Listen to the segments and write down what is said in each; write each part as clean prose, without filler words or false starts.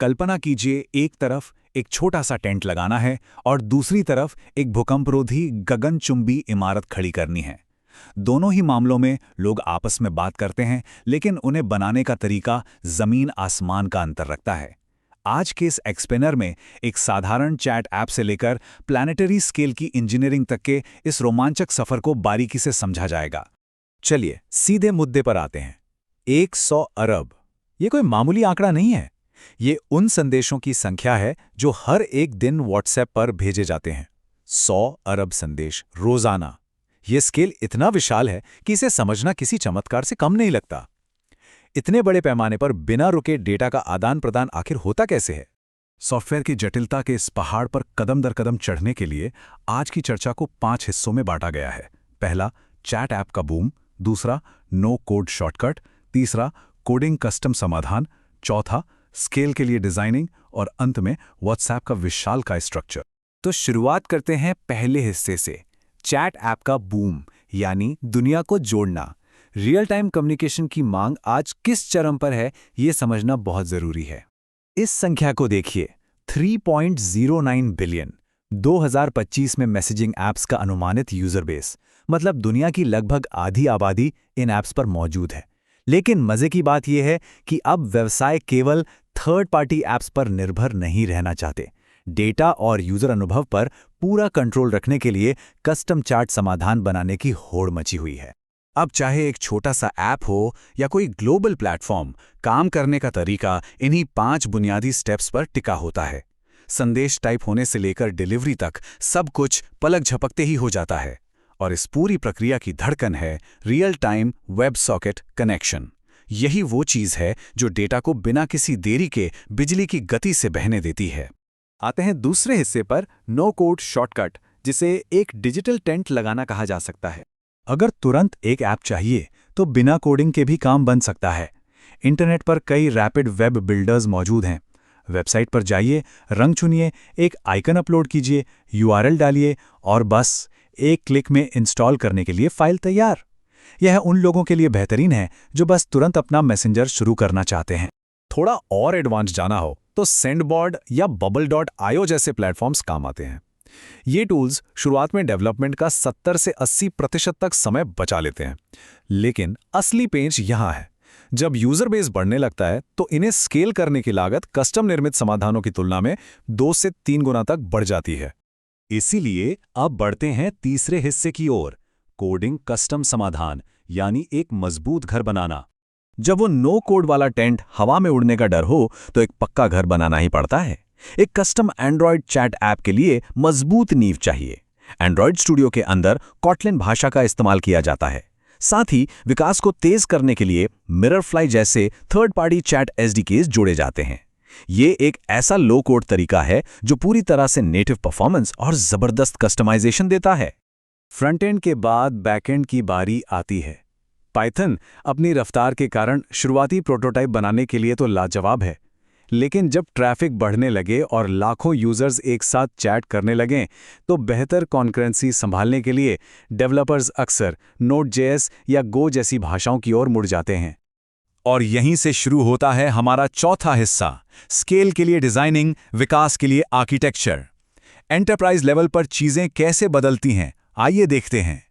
कल्पना कीजिए, एक तरफ एक छोटा सा टेंट लगाना है और दूसरी तरफ एक भूकंपरोधी गगनचुंबी इमारत खड़ी करनी है। दोनों ही मामलों में लोग आपस में बात करते हैं, लेकिन उन्हें बनाने का तरीका जमीन आसमान का अंतर रखता है। आज के इस एक्सप्लेनर में एक साधारण चैट ऐप से लेकर प्लैनेटरी स्केल की इंजीनियरिंग तक के इस रोमांचक सफर को बारीकी से समझा जाएगा। चलिए सीधे मुद्दे पर आते हैं। 100 अरब, ये कोई मामूली आंकड़ा नहीं है। ये उन संदेशों की संख्या है जो हर एक दिन व्हाट्सएप पर भेजे जाते हैं। 100 अरब संदेश रोजाना। ये स्केल इतना विशाल है कि इसे समझना किसी चमत्कार से कम नहीं लगता। इतने बड़े पैमाने पर बिना रुके डेटा का आदान प्रदान आखिर होता कैसे है? सॉफ्टवेयर की जटिलता के इस पहाड़ पर कदम दर कदम चढ़ने के लिए आज की चर्चा को 5 हिस्सों में बांटा गया है। पहला, चैट ऐप का बूम। दूसरा, नो कोड शॉर्टकट। तीसरा, कोडिंग कस्टम समाधान। चौथा, स्केल के लिए डिजाइनिंग। और अंत में व्हाट्सएप का विशालकाय स्ट्रक्चर। तो शुरुआत करते हैं पहले हिस्से से, चैट ऐप का बूम, यानी दुनिया को जोड़ना। रियल टाइम कम्युनिकेशन की मांग आज किस चरम पर है, ये समझना बहुत जरूरी है। इस संख्या को देखिए, 3.09 बिलियन। 2025 में मैसेजिंग ऐप्स का अनुमानित यूजर बेस, मतलब दुनिया की लगभग आधी आबादी इन ऐप्स पर मौजूद है। लेकिन मजे की बात यह है कि अब व्यवसाय केवल थर्ड पार्टी ऐप्स पर निर्भर नहीं रहना चाहते। डेटा और यूजर अनुभव पर पूरा कंट्रोल रखने के लिए कस्टम चार्ट समाधान बनाने की होड़ मची हुई है। अब चाहे एक छोटा सा ऐप हो या कोई ग्लोबल प्लेटफॉर्म, काम करने का तरीका इन्हीं 5 बुनियादी स्टेप्स पर टिका होता है। संदेश टाइप होने से लेकर डिलीवरी तक सब कुछ पलक झपकते ही हो जाता है। और इस पूरी प्रक्रिया की धड़कन है real time web socket connection. यही वो चीज़ है जो डेटा को बिना किसी देरी के बिजली की गति से बहने देती है। आते हैं दूसरे हिस्से पर, नो कोड शॉर्टकट, जिसे एक डिजिटल टेंट लगाना कहा जा सकता है। अगर तुरंत एक ऐप चाहिए तो बिना कोडिंग के भी काम बन सकता है। इंटरनेट पर कई रैपिड वेब बिल्डर्स मौजूद हैं। वेबसाइट पर जाइए, रंग चुनिए, एक आइकन अपलोड कीजिए, यूआरएल डालिए और बस एक क्लिक में इंस्टॉल करने के लिए फाइल तैयार। यह उन लोगों के लिए बेहतरीन है जो बस तुरंत अपना मैसेंजर शुरू करना चाहते हैं। थोड़ा और एडवांस जाना हो तो सेंडबॉर्ड या bubble.io जैसे प्लेटफॉर्म्स काम आते हैं। ये टूल्स शुरुआत में डेवलपमेंट का 70 से 80% तक समय बचा लेते हैं। लेकिन असली पेंच यहाँ है, जब यूजर बेस बढ़ने लगता है तो इन्हें स्केल करने की लागत कस्टम निर्मित समाधानों की तुलना में 2 से 3 गुना तक बढ़ जाती है। इसीलिए अब बढ़ते हैं तीसरे हिस्से की ओर, कोडिंग कस्टम समाधान, यानी एक मजबूत घर बनाना। जब वो नो कोड वाला टेंट हवा में उड़ने का डर हो तो एक पक्का घर बनाना ही पड़ता है। एक कस्टम एंड्रॉयड चैट ऐप के लिए मजबूत नींव चाहिए। एंड्रॉयड स्टूडियो के अंदर कॉटलिन भाषा का इस्तेमाल किया जाता है। साथ ही विकास को तेज करने के लिए मिररफ्लाई जैसे थर्ड पार्टी चैट एसडीकेस जोड़े जाते हैं। ये एक ऐसा लो कोड तरीका है जो पूरी तरह से नेटिव परफॉर्मेंस और जबरदस्त कस्टमाइजेशन देता है। फ्रंट एंड के बाद बैक एंड की बारी आती है। पाइथन अपनी रफ्तार के कारण शुरुआती प्रोटोटाइप बनाने के लिए तो लाजवाब है, लेकिन जब ट्रैफिक बढ़ने लगे और लाखों यूजर्स एक साथ चैट करने लगें तो बेहतर कॉन्करेंसी संभालने के लिए डेवलपर्स अक्सर Node.js या Go जैसी भाषाओं की ओर मुड़ जाते हैं। और यहीं से शुरू होता है हमारा चौथा हिस्सा, स्केल के लिए डिजाइनिंग, विकास के लिए आर्किटेक्चर। एंटरप्राइज लेवल पर चीजें कैसे बदलती हैं, आइए देखते हैं।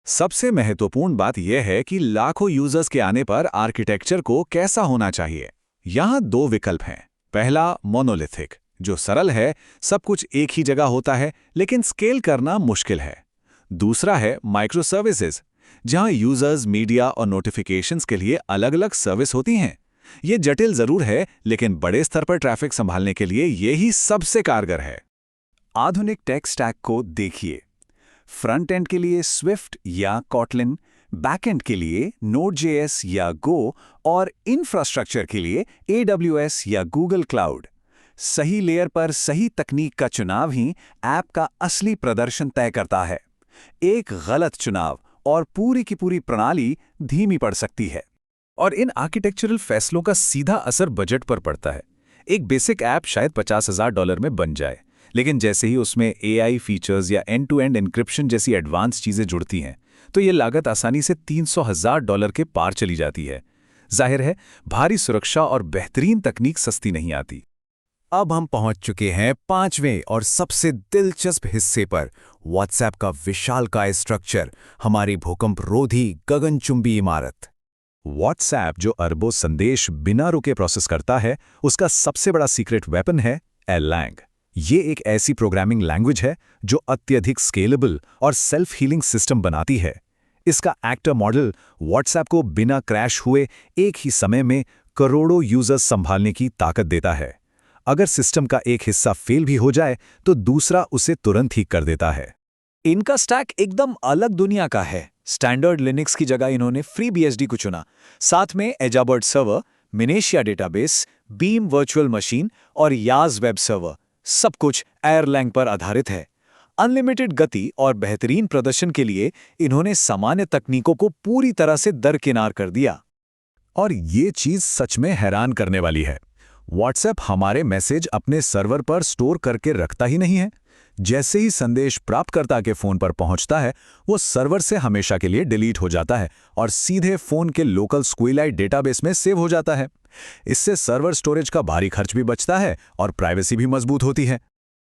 सबसे महत्वपूर्ण बात यह है कि लाखों यूजर्स के आने पर आर्किटेक्चर को कैसा होना चाहिए। यहाँ 2 विकल्प हैं। पहला, मोनोलिथिक, जो सरल है, सब कुछ एक ही जगह होता है लेकिन स्केल करना मुश्किल है। दूसरा है माइक्रो सर्विसेज, जहां यूजर्स, मीडिया और नोटिफिकेशंस के लिए अलग अलग सर्विस होती हैं। ये जटिल जरूर है, लेकिन बड़े स्तर पर ट्रैफिक संभालने के लिए यही सबसे कारगर है। आधुनिक टेक स्टैक को देखिए। फ्रंट एंड के लिए स्विफ्ट या कॉटलिन, बैक एंड के लिए Node.js या Go और इंफ्रास्ट्रक्चर के लिए AWS या Google क्लाउड। सही लेयर पर सही तकनीक का चुनाव ही ऐप का असली प्रदर्शन तय करता है। एक गलत चुनाव और पूरी की पूरी प्रणाली धीमी पड़ सकती है। और इन आर्किटेक्चरल फैसलों का सीधा असर बजट पर पड़ता है। एक बेसिक ऐप शायद $50,000 में बन जाए, लेकिन जैसे ही उसमें AI फीचर्स या एंड टू एंड एन्क्रिप्शन जैसी एडवांस चीजें जुड़ती हैं तो ये लागत आसानी से $300,000 के पार चली जाती है। जाहिर है, भारी सुरक्षा और बेहतरीन तकनीक सस्ती नहीं आती। अब हम पहुंच चुके हैं 5वें और सबसे दिलचस्प हिस्से पर, व्हाट्सएप का विशालकाय स्ट्रक्चर, हमारी भूकंप रोधी गगनचुंबी इमारत। व्हाट्सएप जो अरबों संदेश बिना रुके प्रोसेस करता है, उसका सबसे बड़ा सीक्रेट वेपन है एरलैंग। ये एक ऐसी प्रोग्रामिंग लैंग्वेज है जो अत्यधिक स्केलेबल और सेल्फ हीलिंग सिस्टम बनाती है। इसका एक्टर मॉडल व्हाट्सएप को बिना क्रैश हुए एक ही समय में करोड़ों यूजर्स संभालने की ताकत देता है। अगर सिस्टम का एक हिस्सा फेल भी हो जाए तो दूसरा उसे तुरंत ठीक कर देता है। इनका स्टैक एकदम अलग दुनिया का है। स्टैंडर्ड लिनक्स की जगह इन्होंने FreeBSD को चुना। साथ में ejabberd server, Mnesia database, BEAM virtual machine और याज वेब सर्वर, सब कुछ एरलैंग पर आधारित है। अनलिमिटेड गति और बेहतरीन प्रदर्शन के लिए इन्होंने सामान्य तकनीकों को पूरी तरह से दरकिनार कर दिया। और ये चीज सच में हैरान करने वाली है। व्हाट्सएप हमारे मैसेज अपने सर्वर पर स्टोर करके रखता ही नहीं है। जैसे ही संदेश प्राप्तकर्ता के फोन पर पहुंचता है, वो सर्वर से हमेशा के लिए डिलीट हो जाता है और सीधे फोन के लोकल SQLite डेटाबेस में सेव हो जाता है। इससे सर्वर स्टोरेज का भारी खर्च भी बचता है और प्राइवेसी भी मजबूत होती है।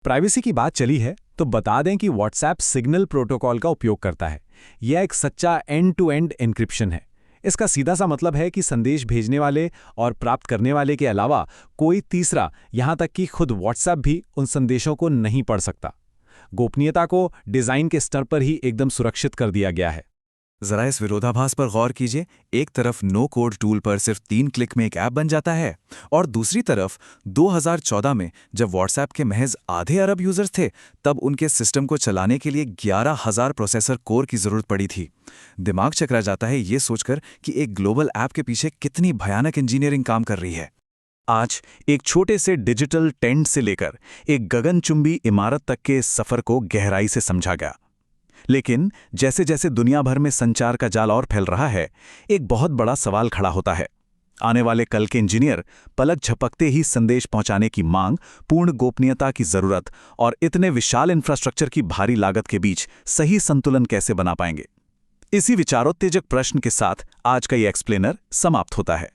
प्राइवेसी की बात चली है तो बता दें कि व्हाट्सएप सिग्नल प्रोटोकॉल का उपयोग करता है। यह एक सच्चा एंड-टू-एंड एन्क्रिप्शन है। इसका सीधा सा मतलब है कि संदेश भेजने वाले और प्राप्त करने वाले के अलावा कोई तीसरा, यहां तक कि खुद व्हाट्सएप भी उन संदेशों को नहीं पढ़ सकता। गोपनीयता को डिजाइन के स्तर पर ही एकदम सुरक्षित कर दिया गया है। जरा इस विरोधाभास पर गौर कीजिए। एक तरफ नो कोड टूल पर सिर्फ 3 क्लिक में एक ऐप बन जाता है, और दूसरी तरफ 2014 में जब व्हाट्सएप के महज आधे अरब यूजर्स थे, तब उनके सिस्टम को चलाने के लिए 11,000 प्रोसेसर कोर की जरूरत पड़ी थी। दिमाग चकरा जाता है ये सोचकर कि एक ग्लोबल ऐप के पीछे कितनी भयानक इंजीनियरिंग काम कर रही है। आज एक छोटे से डिजिटल टेंट से लेकर एक गगनचुंबी इमारत तक के सफर को गहराई से समझा गया। लेकिन जैसे जैसे दुनिया भर में संचार का जाल और फैल रहा है, एक बहुत बड़ा सवाल खड़ा होता है। आने वाले कल के इंजीनियर पलक झपकते ही संदेश पहुंचाने की मांग, पूर्ण गोपनीयता की जरूरत और इतने विशाल इंफ्रास्ट्रक्चर की भारी लागत के बीच सही संतुलन कैसे बना पाएंगे? इसी विचारोत्तेजक प्रश्न के साथ आज का ये एक्सप्लेनर समाप्त होता है।